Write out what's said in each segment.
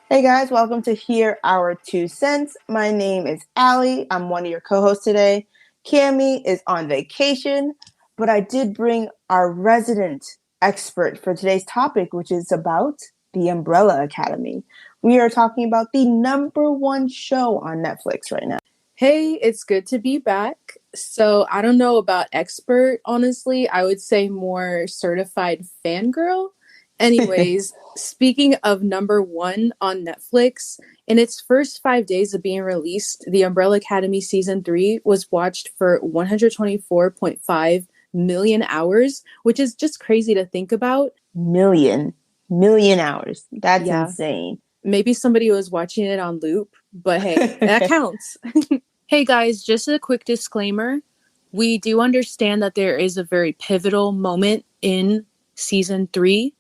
Hey guys, welcome to Hear Our Two Cents. My name is Allie. I'm one of your co-hosts today. Cami is on vacation, but I did bring our resident expert for today's topic, which is about the Umbrella Academy. We are talking about the number one show on Netflix right now. Hey, it's good to be back. So, I don't know about expert, honestly. I would say more certified fangirl. Anyways, speaking of number one on Netflix, in its first 5 days of being released, The Umbrella Academy Season 3 was watched for 124.5 million hours, which is just crazy to think about. Million, million hours. That's Yeah, insane. maybe somebody was watching it on loop, but hey, that counts. Hey guys, just a quick disclaimer. We do understand that there is a very pivotal moment in season 3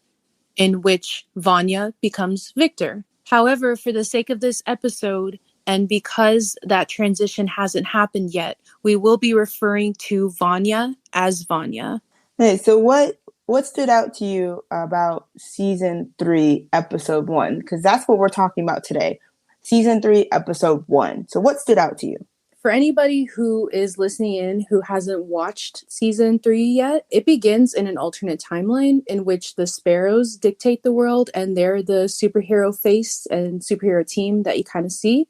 in which Vanya becomes Victor. However, for the sake of this episode, and because that transition hasn't happened yet, we will be referring to Vanya as Vanya. Hey, so what stood out to you about season 3, episode 1? Because that's what we're talking about today. Season 3, episode 1. So what stood out to you? For anybody who is listening in who hasn't watched season 3 yet, it begins in an alternate timeline in which the Sparrows dictate the world and they're the superhero face and superhero team that you kind of see.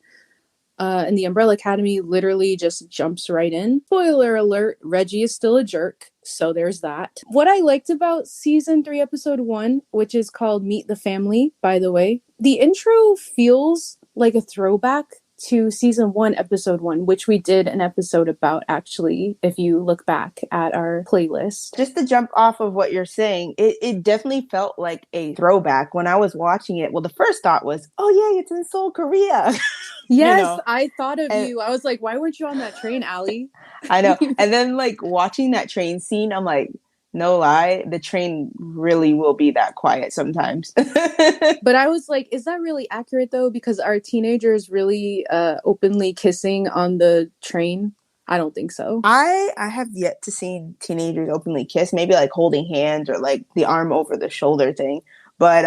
And the Umbrella Academy literally just jumps right in. Spoiler alert, Reggie is still a jerk. So there's that. What I liked about season 3, episode 1, which is called Meet the Family, by the way, the intro feels like a throwback to season 1, episode 1, which we did an episode about actually, if you look back at our playlist. Just to jump off of what you're saying, it definitely felt like a throwback when I was watching it. Well, the first thought was, oh, yeah, it's in Seoul, Korea. you Yes, know, I thought of and you. I was like, why weren't you on that train, Allie? I know. And then, like, watching that train scene, I'm like, no lie, the train really will be that quiet sometimes. But I was like, is that really accurate though? Because are teenagers really openly kissing on the train? I don't think so. I have yet to see teenagers openly kiss, maybe like holding hands or like the arm over the shoulder thing. But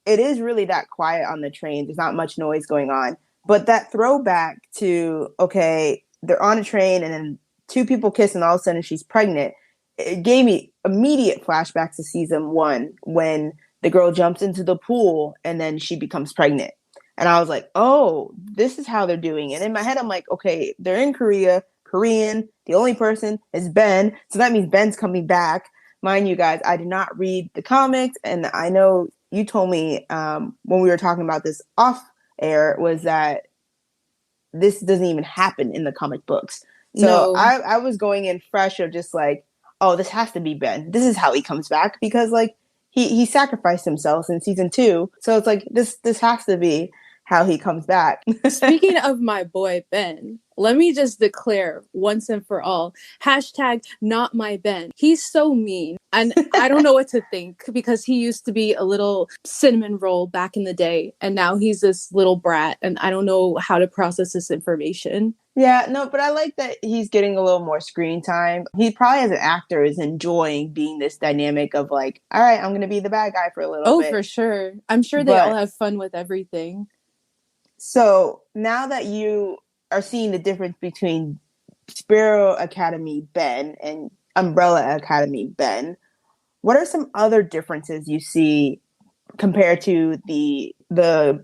it is really that quiet on the train. There's not much noise going on. But that throwback to, okay, they're on a train and then two people kiss and all of a sudden she's pregnant. It gave me immediate flashbacks to season 1 when the girl jumps into the pool and then she becomes pregnant. And I was like, oh, this is how they're doing it. In my head, I'm like, okay, they're in Korea, Korean. The only person is Ben. So that means Ben's coming back. Mind you guys, I did not read the comics. And I know you told me when we were talking about this off air was that this doesn't even happen in the comic books. So No. I was going in fresh of just like, oh, this has to be Ben. This is how he comes back because like he sacrificed himself in season 2. So it's like this has to be how he comes back. Speaking of my boy Ben, let me just declare once and for all, hashtag not my Ben. He's so mean. And I don't know what to think because he used to be a little cinnamon roll back in the day. And now he's this little brat. And I don't know how to process this information. Yeah, no, but I like that he's getting a little more screen time. He probably as an actor is enjoying being this dynamic of like, all right, I'm going to be the bad guy for a little Oh, bit. for sure. I'm sure they all But have fun with everything. so now that you are seeing the difference between Sparrow Academy Ben and Umbrella Academy Ben, what are some other differences you see compared to the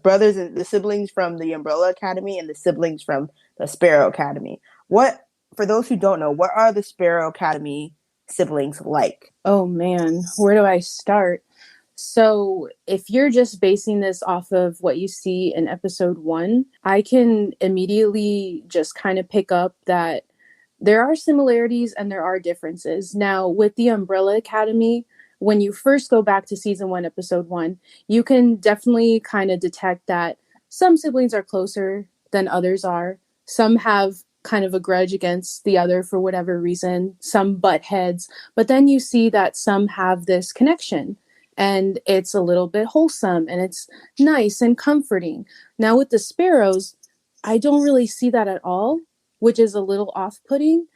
brothers and the siblings from the Umbrella Academy and the siblings from the Sparrow Academy? What, for those who don't know, what are the Sparrow Academy siblings like? Oh man, where do I start? So, if you're just basing this off of what you see in episode 1, I can immediately just kind of pick up that there are similarities and there are differences. Now, with the Umbrella Academy, when you first go back to season 1, episode 1, you can definitely kind of detect that some siblings are closer than others are. Some have kind of a grudge against the other for whatever reason, some butt heads, but then you see that some have this connection and it's a little bit wholesome and it's nice and comforting. Now, with the Sparrows, I don't really see that at all, which is a little off putting.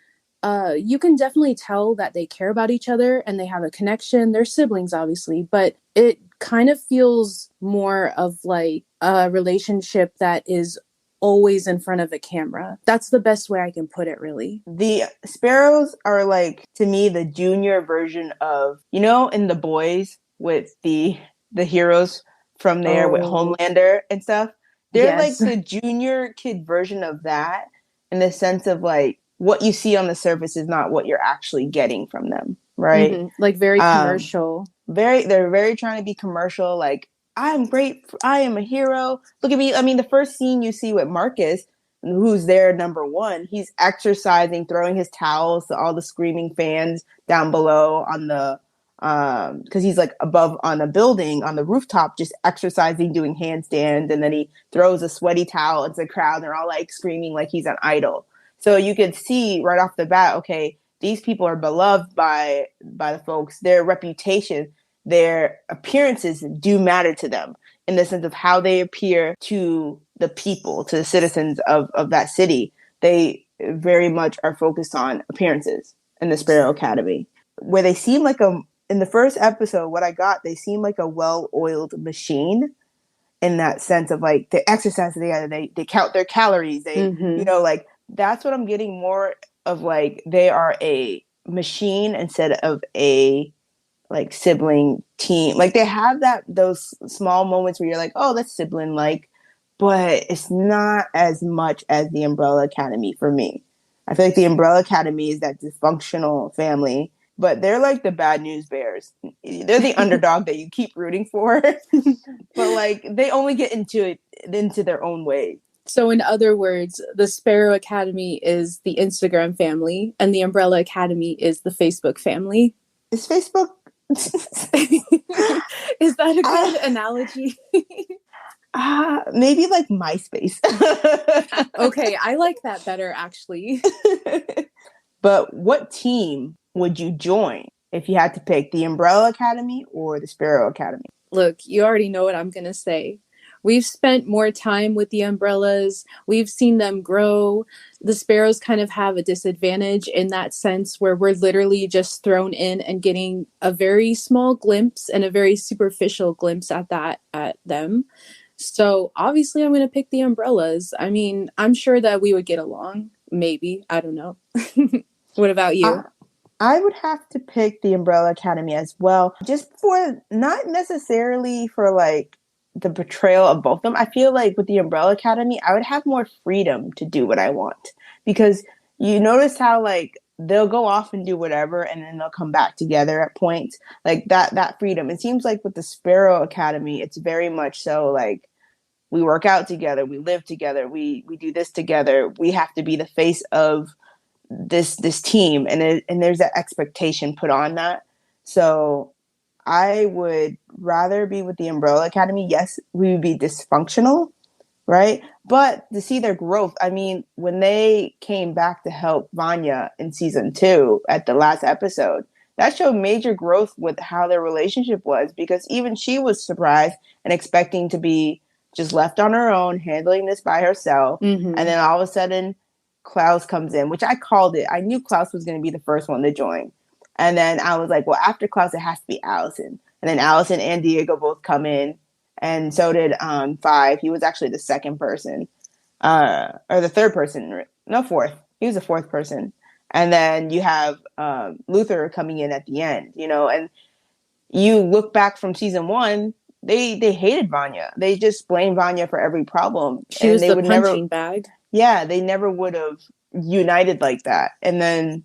You can definitely tell that they care about each other and they have a connection. They're siblings, obviously, but it kind of feels more of like a relationship that is always in front of a camera. That's the best way I can put it, really. The sparrows are like, to me, the junior version of, you know, in The Boys with the heroes from there with Oh, Homelander and stuff. They're yes. like the junior kid version of that, in the sense of like what you see on the surface is not what you're actually getting from them, right? Like very Um, commercial. they're very trying to be commercial, like, I'm great, I am a hero, look at me. I mean, the first scene you see with Marcus, who's there number one, he's exercising, throwing his towels to all the screaming fans down below on the because he's like above on a building on the rooftop, just exercising, doing handstands, and then he throws a sweaty towel into the crowd and they're all like screaming like he's an idol. So you could see right off the bat, okay, these people are beloved by the folks. Their reputation, their appearances do matter to them, in the sense of how they appear to the people, to the citizens of that city. They very much are focused on appearances in the Sparrow Academy, where they seem like in the first episode, what I got, they seem like a well-oiled machine, in that sense of like they exercise together, they count their calories, they, you Mm-hmm. know, like that's what I'm getting more of, like they are a machine instead of a like sibling team. Like they have that those small moments where you're like, oh, that's sibling like, but it's not as much as the Umbrella Academy for me. I feel like the Umbrella Academy is that dysfunctional family, but they're like the bad news bears. They're the underdog that you keep rooting for, but like they only get into it into their own way. So, in other words, the Sparrow Academy is the Instagram family, and the Umbrella Academy is the Facebook family. Is Facebook? Is that a good analogy? Maybe like MySpace. Okay, I like that better, actually. But what team would you join if you had to pick, the Umbrella Academy or the Sparrow Academy? Look, you already know what I'm going to say. We've spent more time with the umbrellas. We've seen them grow. The sparrows kind of have a disadvantage in that sense where we're literally just thrown in and getting a very small glimpse and a very superficial glimpse at them. So obviously I'm going to pick the umbrellas. I mean, I'm sure that we would get along. Maybe. I don't know. What about I, you? I would have to pick the Umbrella Academy as well, just for not necessarily for like the portrayal of both of them. I feel like with the Umbrella Academy, I would have more freedom to do what I want, because you notice how like they'll go off and do whatever and then they'll come back together at points, like that freedom. It seems like with the Sparrow Academy, it's very much so like we work out together, we live together, we do this together, we have to be the face of this team, and there's that expectation put on that. So I would rather be with the Umbrella Academy. Yes, we would be dysfunctional, right? But to see their growth, I mean, when they came back to help Vanya in season 2 at the last episode, that showed major growth with how their relationship was, because even she was surprised and expecting to be just left on her own, handling this by herself. Mm-hmm. And then all of a sudden, Klaus comes in, which I called it. I knew Klaus was going to be the first one to join. And then I was like, well, after Klaus, it has to be Allison. And then Allison and Diego both come in, and so did Five. He was actually the second person, or the third person, no, fourth. He was the fourth person. And then you have Luther coming in at the end, you know. And you look back from season 1, they hated Vanya. They just blamed Vanya for every problem, She and was they the would never, punching bag. yeah, they never would have united like that. And then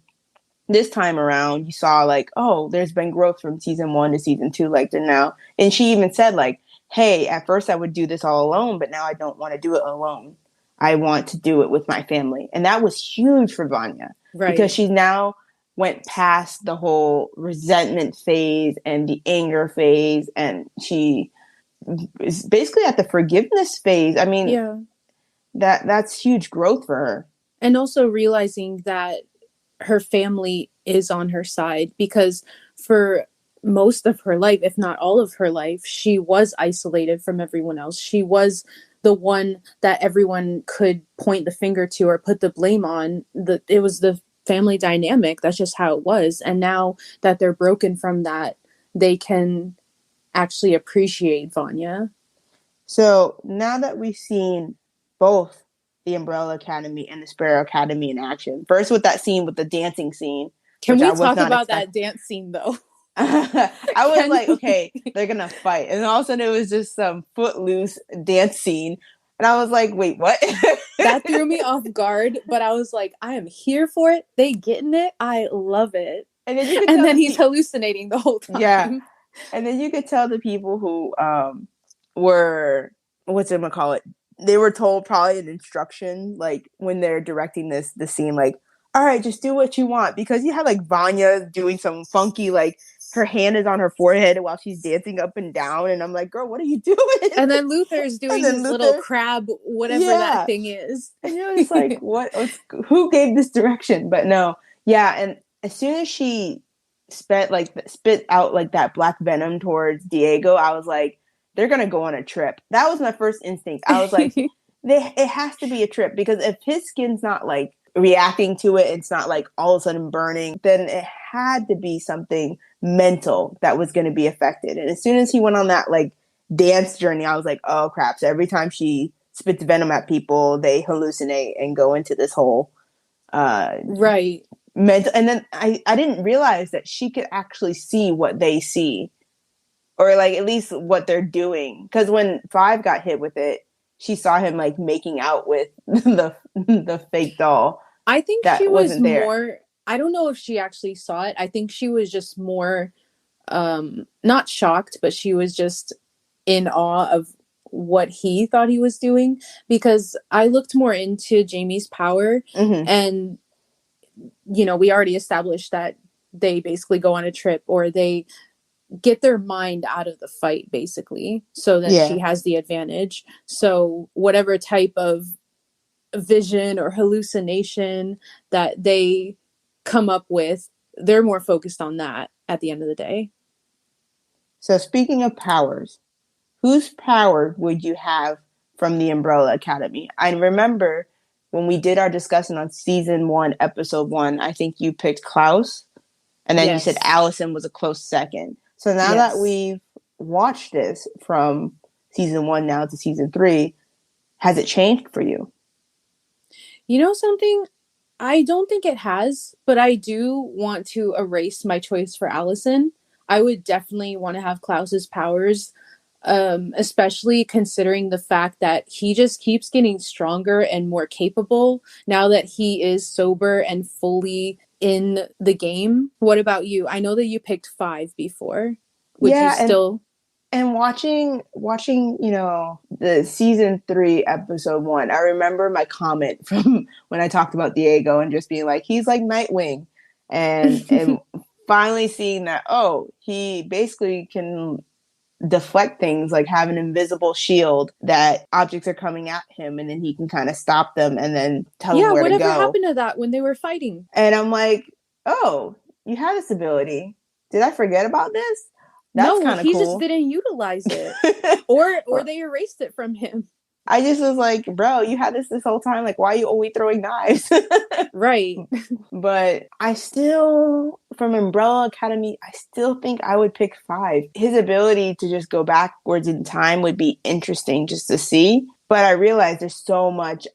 this time around, you saw like, oh, there's been growth from season 1 to season 2, like they're now. And she even said like, hey, at first I would do this all alone, but now I don't want to do it alone. I want to do it with my family. And that was huge for Vanya, because Right. she now went past the whole resentment phase and the anger phase, and she is basically at the forgiveness phase. I mean, Yeah. that's huge growth for her. And also realizing that her family is on her side, because for most of her life, if not all of her life, she was isolated from everyone else. She was the one that everyone could point the finger to or put the blame on. It was the family dynamic. That's just how it was. And now that they're broken from that, they can actually appreciate Vanya. So now that we've seen both the Umbrella Academy and the Sparrow Academy in action, first with that scene with the dancing scene, Can which we I was talk not about expecting. that dance scene though? I was Can like, we? okay, they're gonna fight, and all of a sudden it was just some footloose dance scene, and I was like, wait, what? That threw me off guard, but I was like, I am here for it. They getting it. I love it. And then you could And tell then he's hallucinating the whole yeah, time. and then you could tell the people who were what's it gonna call it? They were told probably an instruction like when they're directing the scene, like, all right, just do what you want, because you had like Vanya doing some funky like her hand is on her forehead while she's dancing up and down, and I'm like, girl, what are you doing? And then Luther's And doing then his little Luther, crab, whatever that yeah, thing is. and you're just like, what? Who gave this direction? But no, yeah, and as soon as she spit out like that black venom towards Diego, I was like, they're gonna go on a trip. That was my first instinct. I was like, it has to be a trip, because if his skin's not like reacting to it, it's not like all of a sudden burning, then it had to be something mental that was going to be affected. And as soon as he went on that like dance journey, I was like, oh crap. So every time she spits venom at people, they hallucinate and go into this whole right. mental. And then I didn't realize that she could actually see what they see, or like at least what they're doing. Because when Five got hit with it, she saw him like making out with the fake doll I think she that was wasn't there. more, I don't know if she actually saw it. I think she was just more not shocked, but she was just in awe of what he thought he was doing, because I looked more into Jamie's power, Mm-hmm. and we already established that they basically go on a trip, or they get their mind out of the fight basically, so that Yeah. she has the advantage. So whatever type of vision or hallucination that they come up with, they're more focused on that at the end of the day. So speaking of powers, whose power would you have from the Umbrella Academy? I remember when we did our discussion on season 1, episode 1, I think you picked Klaus, and then you said Yes. Allison was a close second. So now that Yes. we've watched this from season 1 now to season 3, has it changed for you? You know something? I don't think it has, but I do want to erase my choice for Allison. I would definitely want to have Klaus's powers, especially considering the fact that he just keeps getting stronger and more capable now that he is sober and fully in the game. What about you? I know that you picked 5 before. Would you Yeah, still? and watching the season 3 episode 1, I remember my comment from when I talked about Diego and just being like, he's like Nightwing, and finally seeing that, oh, he basically can deflect things, like have an invisible shield that objects are coming at him, and then he can kind of stop them and then tell them Yeah, where to whatever go. happened to that when they were fighting? And I'm like, oh, you have this ability. Did I forget about this? That's No, kind of he just cool. didn't utilize it. Or Well, they erased it from him. I just was like, bro, you had this whole time. Like, why are you always throwing knives? Right. But I still, from Umbrella Academy, I still think I would pick 5. His ability to just go backwards in time would be interesting just to see. But I realize there's so much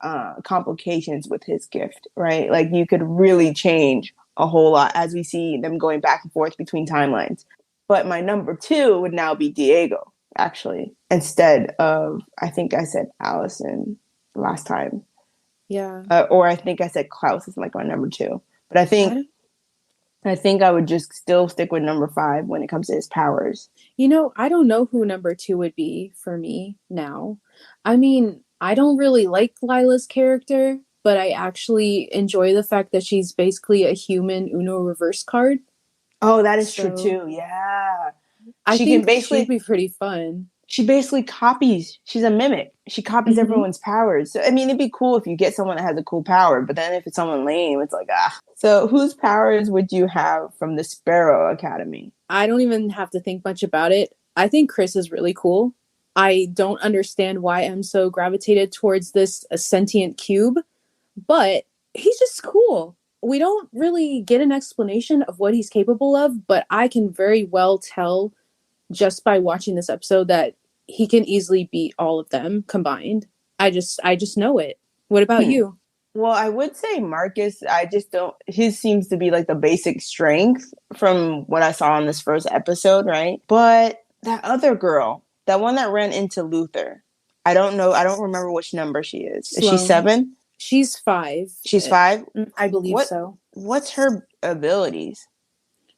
complications with his gift, right? Like, you could really change a whole lot as we see them going back and forth between timelines. But my number 2 would now be Diego, actually, instead of, I think I said Allison last time. Yeah. Or I think I said Klaus is like my number 2. But I think I would just still stick with number 5 when it comes to his powers. I don't know who number 2 would be for me now. I mean, I don't really like Lila's character, but I actually enjoy the fact that she's basically a human Uno reverse card. Oh, that is true too. Yeah. I She can think she'd basically be pretty fun. she basically copies. She's a mimic. She copies Mm-hmm. everyone's powers. So I mean, it'd be cool if you get someone that has a cool power, but then if it's someone lame, it's like, ah. So whose powers would you have from the Sparrow Academy? I don't even have to think much about it. I think Chris is really cool. I don't understand why I'm so gravitated towards this sentient cube, but he's just cool. We don't really get an explanation of what he's capable of, but I can very well tell just by watching this episode that he can easily beat all of them combined. I just know it. What about Hmm. you? Well, I would say Marcus, I just don't, his seems to be like the basic strength from what I saw in this first episode, right? But that other girl, that one that ran into Luther, I don't know. I don't remember which number she is. Is she Sloane. 7? She's 5. She's 5? I believe What, so. what's her abilities?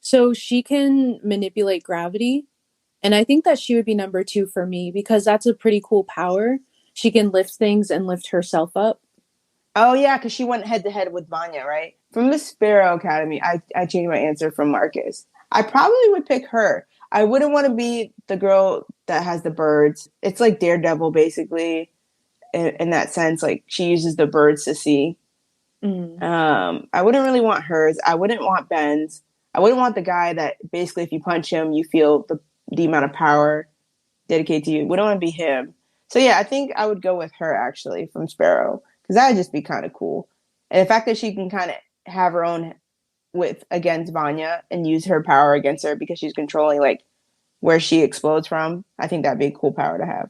So she can manipulate gravity. And I think that she would be number 2 for me because that's a pretty cool power. She can lift things and lift herself up. Oh, yeah, because she went head to head with Vanya, right? From the Sparrow Academy, I changed my answer from Marcus. I probably would pick her. I wouldn't want to be the girl that has the birds. It's like Daredevil, basically, in that sense. Like, she uses the birds to see. Mm. I wouldn't really want hers. I wouldn't want Ben's. I wouldn't want the guy that basically, if you punch him, you feel the amount of power dedicated to you. We don't want to be him. So yeah, I think I would go with her actually from Sparrow because that would just be kind of cool. And the fact that she can kind of have her own with against Vanya and use her power against her because she's controlling like where she explodes from, I think that'd be a cool power to have.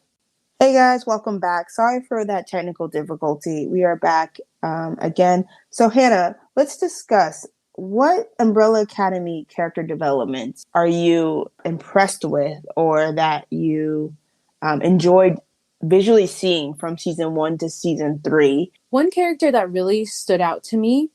Hey guys, welcome back. Sorry for that technical difficulty. We are back again. So Hannah, let's discuss what Umbrella Academy character developments are you impressed with or that you enjoyed visually seeing from season 1 to season 3? One character that really stood out to me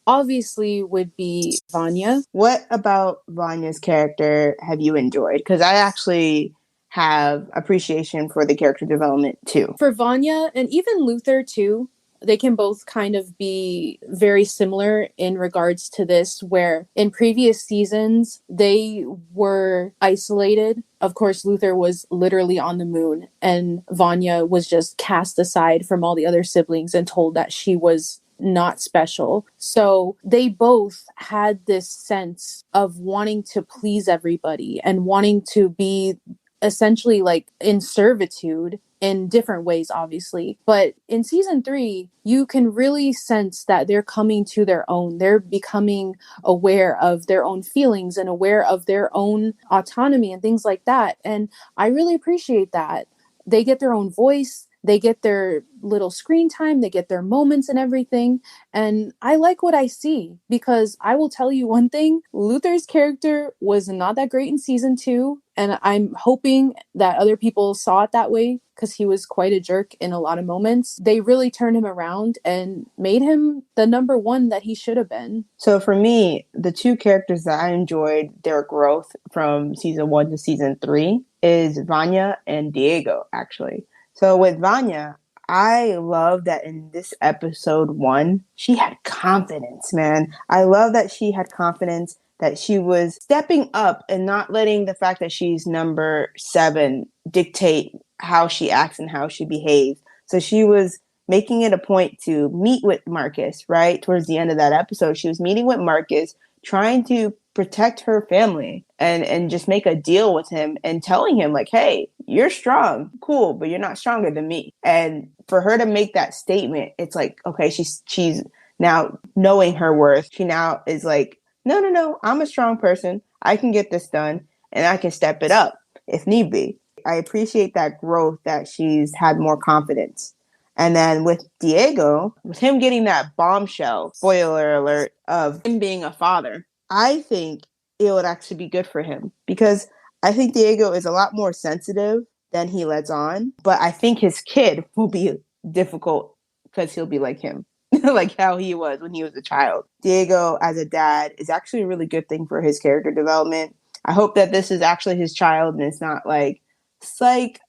obviously would be Vanya. What about Vanya's character have you enjoyed? Because I actually have appreciation for the character development too. For Vanya and even Luther too, they can both kind of be very similar in regards to this, where in previous seasons they were isolated. Of course, Luther was literally on the moon, and Vanya was just cast aside from all the other siblings and told that she was not special. So they both had this sense of wanting to please everybody and wanting to be essentially like in servitude in different ways, obviously. But in season 3, you can really sense that they're coming to their own. They're becoming aware of their own feelings and aware of their own autonomy and things like that. And I really appreciate that. They get their own voice. They get their little screen time, they get their moments and everything. And I like what I see because I will tell you one thing, Luther's character was not that great in season 2. And I'm hoping that other people saw it that way because he was quite a jerk in a lot of moments. They really turned him around and made him the number 1 that he should have been. So for me, the 2 characters that I enjoyed their growth from season 1 to season 3 is Vanya and Diego, actually. So with Vanya, I love that in this episode 1, she had confidence, man. I love that she had confidence, that she was stepping up and not letting the fact that she's number 7 dictate how she acts and how she behaves. So she was making it a point to meet with Marcus, right? Towards the end of that episode, she was meeting with Marcus, trying to protect her family and just make a deal with him and telling him like, hey, you're strong, cool, but you're not stronger than me. And for her to make that statement, it's like, okay, she's now knowing her worth. She now is like, no, I'm a strong person. I can get this done and I can step it up if need be. I appreciate that growth, that she's had more confidence. And then with Diego, with him getting that bombshell, spoiler alert, of him being a father, I think it would actually be good for him because I think Diego is a lot more sensitive than he lets on. But I think his kid will be difficult because he'll be like him, like how he was when he was a child. Diego, as a dad, is actually a really good thing for his character development. I hope that this is actually his child and it's not like, psych,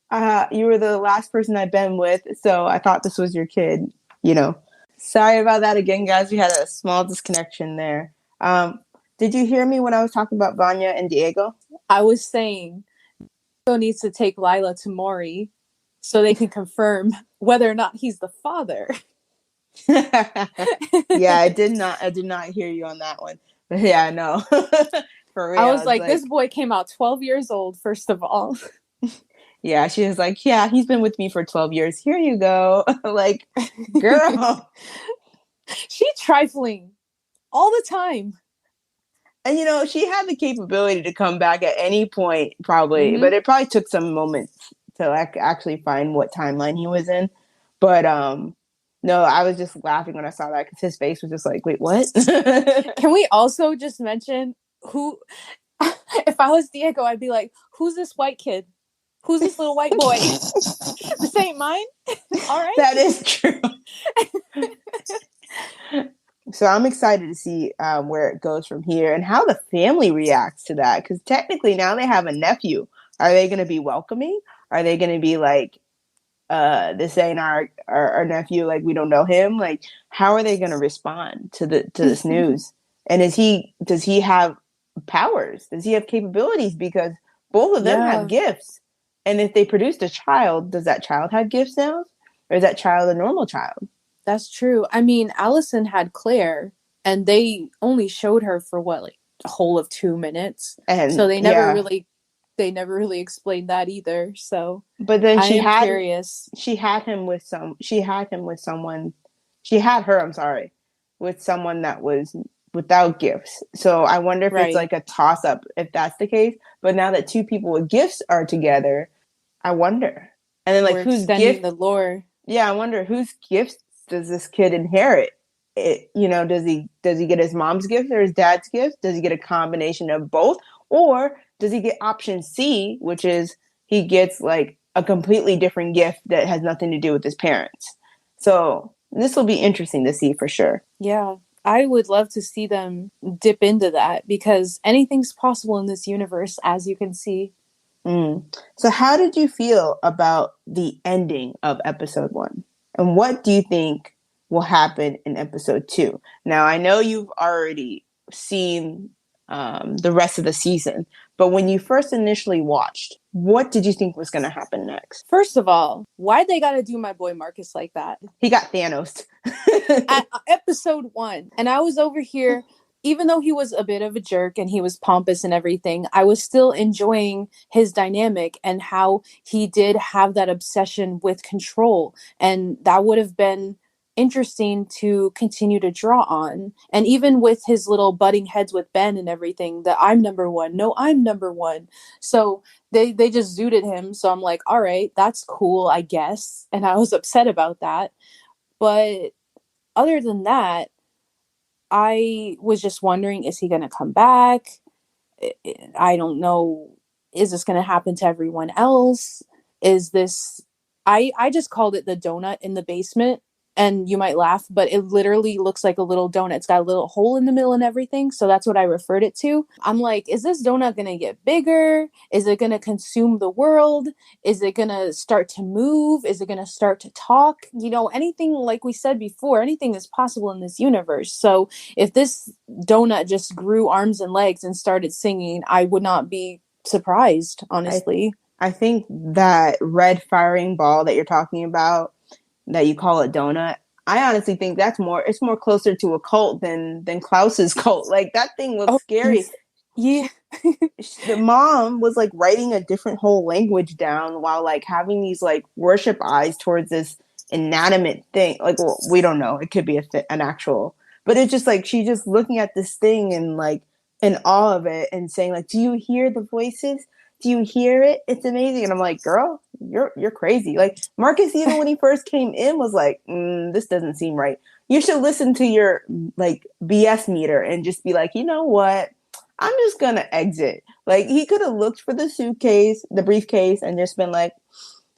you were the last person I've been with, so I thought this was your kid, you know. Sorry about that again, guys. We had a small disconnection there. Did you hear me when I was talking about Vanya and Diego? I was saying Diego needs to take Lila to Maury so they can confirm whether or not he's the father. Yeah, I did not hear you on that one. But yeah, no. For real. I was like, this boy came out 12 years old, first of all. Yeah, she was like, yeah, he's been with me for 12 years. Here you go. Like, girl. She trifling all the time. And she had the capability to come back at any point, probably, Mm-hmm. but it probably took some moments to like actually find what timeline he was in. But no, I was just laughing when I saw that because his face was just like, wait, what? Can we also just mention who? If I was Diego, I'd be like, "Who's this white kid? Who's this little white boy? This ain't mine." All right. That is true. So I'm excited to see where it goes from here and how the family reacts to that. Because technically now they have a nephew. Are they going to be welcoming? Are they going to be like, this ain't our nephew, like we don't know him? Like, how are they going to respond to this news? And does he have powers? Does he have capabilities? Because both of them have Yeah, gifts. And if they produced a child, does that child have gifts now? Or is that child a normal child? that's true. I mean, Allison had Claire, and they only showed her for what, like a whole of 2 minutes. And So yeah, they never really explained that either. So but then I am curious. she had her, I'm sorry, with someone that was without gifts. So I wonder if it's Right. like a toss up if that's the case. But now that two people with gifts are together, I wonder. And then like We're whose extending gift? the lore. Yeah, I wonder whose gifts does this kid inherit? Does he get his mom's gift or his dad's gift? Does he get a combination of both? Or does he get option C, which is he gets like a completely different gift that has nothing to do with his parents? So this will be interesting to see for sure. Yeah. I would love to see them dip into that because anything's possible in this universe, as you can see. Mm. So how did you feel about the ending of episode 1? And what do you think will happen in episode 2? Now, I know you've already seen the rest of the season, but when you first initially watched, what did you think was going to happen next? First of all, why'd they gotta do my boy Marcus like that? He got Thanos. At episode 1, and I was over here, even though he was a bit of a jerk and he was pompous and everything, I was still enjoying his dynamic and how he did have that obsession with control, and that would have been interesting to continue to draw on. And even with his little butting heads with Ben and everything, that I'm number one, no, I'm number one. So they just zooted him, so I'm like, all right, that's cool, I guess. And I was upset about that, but other than that, I was just wondering, is he going to come back? I don't know. Is this going to happen to everyone else? Is this I just called it the donut in the basement, and you might laugh, but it literally looks like a little donut. It's got a little hole in the middle and everything, so that's what I referred it to. I'm like, is this donut going to get bigger? Is it going to consume the world? Is it going to start to move? Is it going to start to talk? Anything, like we said before, anything is possible in this universe. So if this donut just grew arms and legs and started singing, I would not be surprised, I honestly. I think that red firing ball that you're talking about, that you call a donut, I honestly think it's more closer to a cult than Klaus's cult. Like that thing looks Oh, scary. yeah. The mom was like writing a different whole language down while like having these like worship eyes towards this inanimate thing. Like, well, we don't know. It could be an actual, but it's just like she's just looking at this thing and like in awe of it and saying like, "Do you hear the voices? Do you hear it? It's amazing." And I'm like, "Girl, you're crazy." Like Marcus, even when he first came in, was like, "This doesn't seem right. You should listen to your like BS meter and just be like, you know what? I'm just gonna exit." Like he could have looked for the suitcase, the briefcase, and just been like,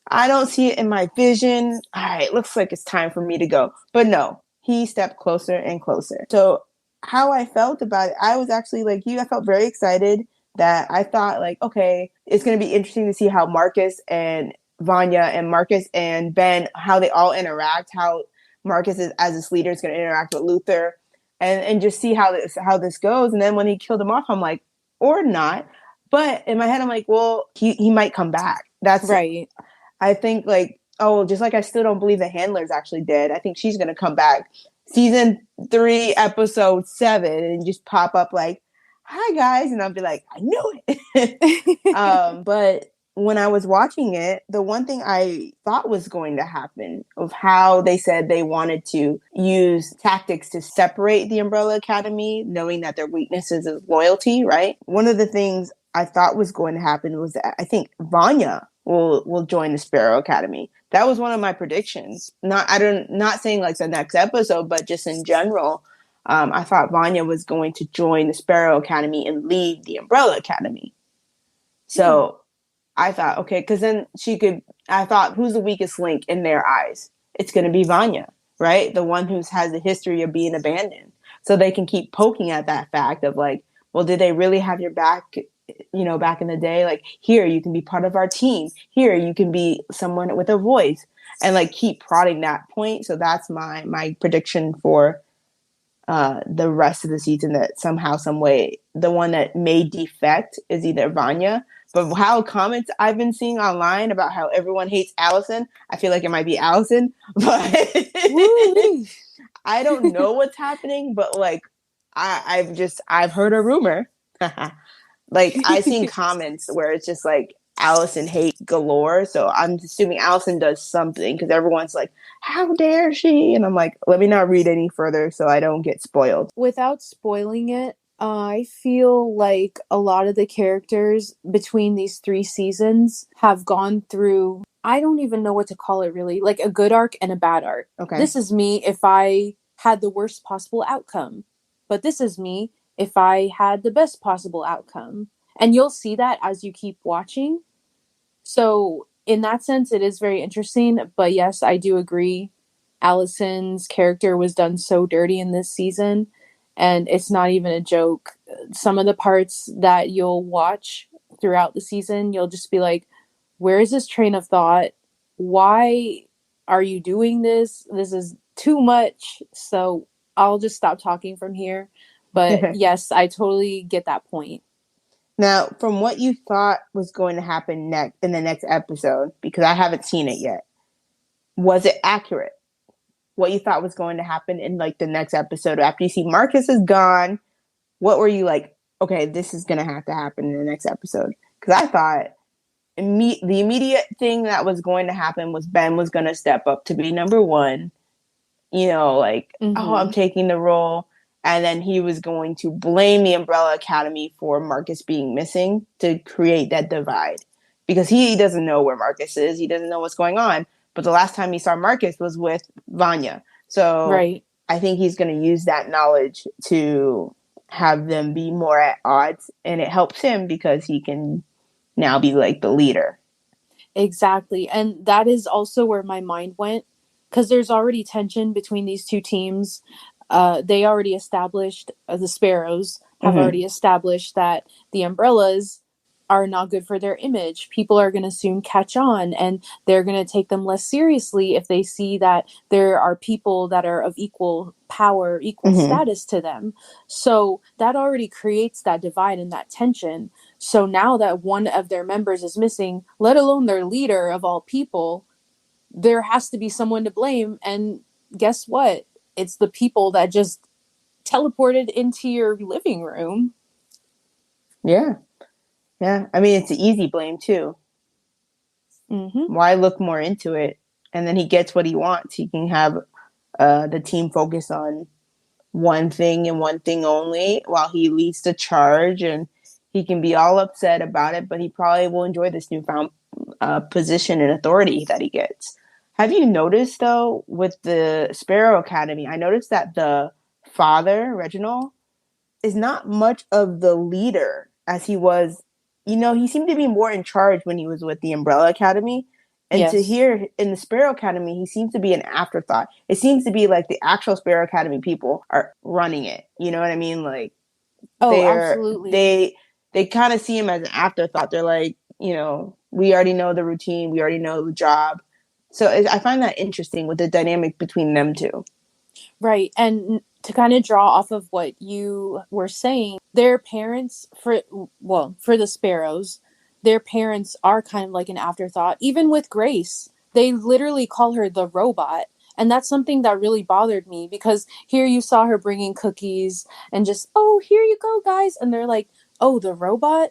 I don't see it in my vision. All right, looks like it's time for me to go. But no, he stepped closer and closer. So how I felt about it, I was actually like you, I felt very excited that I thought like, okay, it's gonna be interesting to see how Marcus and Vanya and Marcus and Ben, how they all interact, how Marcus is, as this leader is gonna interact with Luther and just see how this goes. And then when he killed him off, I'm like, or not. But in my head, I'm like, well, he might come back. That's Right. I think like, oh, just like I still don't believe the handler's actually dead. I think she's gonna come back season 3, episode 7, and just pop up like, "Hi guys," and I'll be like, "I knew it." But when I was watching it, the one thing I thought was going to happen of how they said they wanted to use tactics to separate the Umbrella Academy, knowing that their weaknesses is loyalty, right? One of the things I thought was going to happen was that I think Vanya will join the Sparrow Academy. That was one of my predictions. Not saying like the next episode, but just in general. I thought Vanya was going to join the Sparrow Academy and leave the Umbrella Academy. So I thought, okay, because then I thought, who's the weakest link in their eyes? It's going to be Vanya, right? The one who has a history of being abandoned. So they can keep poking at that fact of like, well, did they really have your back, back in the day? Like, here, you can be part of our team. Here, you can be someone with a voice. And like keep prodding that point. So that's my prediction for the rest of the season, that somehow, some way, the one that may defect is either Vanya. But how comments I've been seeing online about how everyone hates Allison, I feel like it might be Allison. But I don't know what's happening. But like, I've heard a rumor. Like I've seen comments where it's just like Allison hate galore. So I'm assuming Allison does something because everyone's like, how dare she? And I'm like, let me not read any further so I don't get spoiled. Without spoiling it, I feel like a lot of the characters between these 3 seasons have gone through, I don't even know what to call it really, like a good arc and a bad arc. Okay. This is me if I had the worst possible outcome, but this is me if I had the best possible outcome. And you'll see that as you keep watching. So in that sense, it is very interesting. But yes, I do agree. Allison's character was done so dirty in this season, and it's not even a joke. Some of the parts that you'll watch throughout the season, you'll just be like, where is this train of thought? Why are you doing this? This is too much. So I'll just stop talking from here. But yes, I totally get that point. Now, from what you thought was going to happen next in the next episode, because I haven't seen it yet, was it accurate? What you thought was going to happen in like the next episode after you see Marcus is gone? What were you like? Okay, this is going to have to happen in the next episode. Because I thought the immediate thing that was going to happen was Ben was going to step up to be number one. Like, oh, I'm taking the role. And then he was going to blame the Umbrella Academy for Marcus being missing to create that divide. Because he doesn't know where Marcus is. He doesn't know what's going on. But the last time he saw Marcus was with Vanya. So right. I think he's going to use that knowledge to have them be more at odds. And it helps him because he can now be like the leader. Exactly. And that is also where my mind went. Because there's already tension between these two teams. They already established, the Sparrows have already established that the Umbrellas are not good for their image. People are going to soon catch on, and they're going to take them less seriously if they see that there are people that are of equal power, equal status to them. So that already creates that divide and that tension. So now that one of their members is missing, let alone their leader of all people, there has to be someone to blame. And guess what? It's the people that just teleported into your living room. Yeah. Yeah. I mean, it's an easy blame, too. Why look more into it? And then he gets what he wants. He can have the team focus on one thing and one thing only while he leads the charge. And he can be all upset about it, but he probably will enjoy this newfound position and authority that he gets. Have you noticed, though, with the Sparrow Academy, I noticed that the father, Reginald, is not much of the leader as he was. He seemed to be more in charge when he was with the Umbrella Academy. And to hear in the Sparrow Academy, he seems to be an afterthought. It seems to be like the actual Sparrow Academy people are running it. You know what I mean? Like, absolutely. They kind of see him as an afterthought. They're like, we already know the routine. We already know the job. So I find that interesting with the dynamic between them two. Right. And to kind of draw off of what you were saying, their parents, for the Sparrows, their parents are kind of like an afterthought. Even with Grace, they literally call her the robot. And that's something that really bothered me, because here you saw her bringing cookies and just, oh, here you go, guys. And they're like, oh, the robot?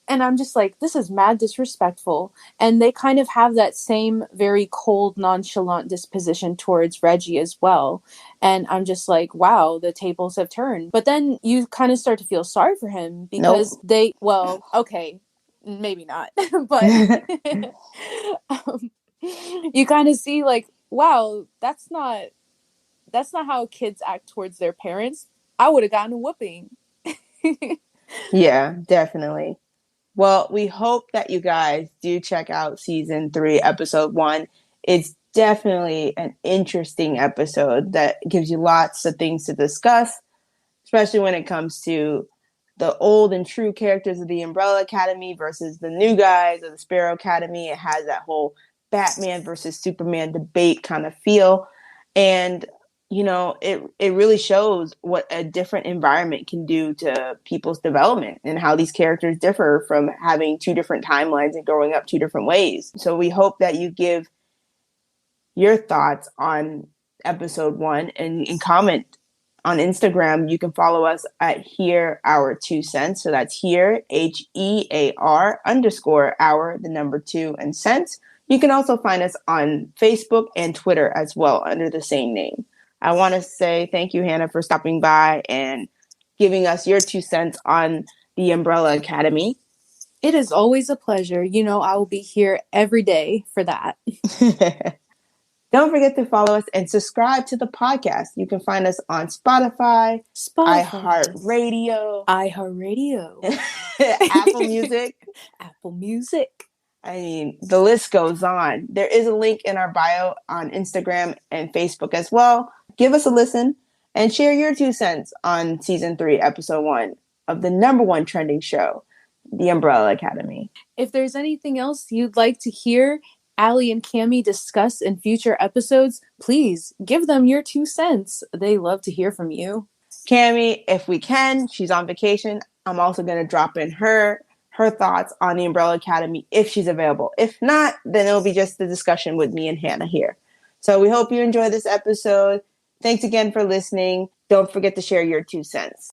And I'm just like, this is mad disrespectful. And they kind of have that same very cold, nonchalant disposition towards Reggie as well. And I'm just like, wow, the tables have turned. But then you kind of start to feel sorry for him because Nope. well, okay, maybe not, but um, you kind of see like, wow, that's not how kids act towards their parents. I would have gotten a whooping. Yeah, definitely. Well, we hope that you guys do check out season 3, episode 1. It's definitely an interesting episode that gives you lots of things to discuss, especially when it comes to the old and true characters of the Umbrella Academy versus the new guys of the Sparrow Academy. It has that whole Batman versus Superman debate kind of feel. And it really shows what a different environment can do to people's development and how these characters differ from having two different timelines and growing up two different ways. So we hope that you give your thoughts on episode 1 and comment on Instagram. You can follow us at Hear Our 2 Cents. So that's Hear, HEAR _ our, the number 2 and cents. You can also find us on Facebook and Twitter as well under the same name. I want to say thank you, Hannah, for stopping by and giving us your 2 cents on the Umbrella Academy. It is always a pleasure. I will be here every day for that. Don't forget to follow us and subscribe to the podcast. You can find us on Spotify. iHeartRadio, Apple Music. Apple Music. I mean, the list goes on. There is a link in our bio on Instagram and Facebook as well. Give us a listen and share your 2 cents on season 3, episode 1 of the number 1 trending show, The Umbrella Academy. If there's anything else you'd like to hear Allie and Cami discuss in future episodes, please give them your 2 cents. They love to hear from you. Cami, if we can, she's on vacation. I'm also going to drop in her thoughts on the Umbrella Academy if she's available. If not, then it'll be just the discussion with me and Hannah here. So we hope you enjoy this episode. Thanks again for listening. Don't forget to share your 2 cents.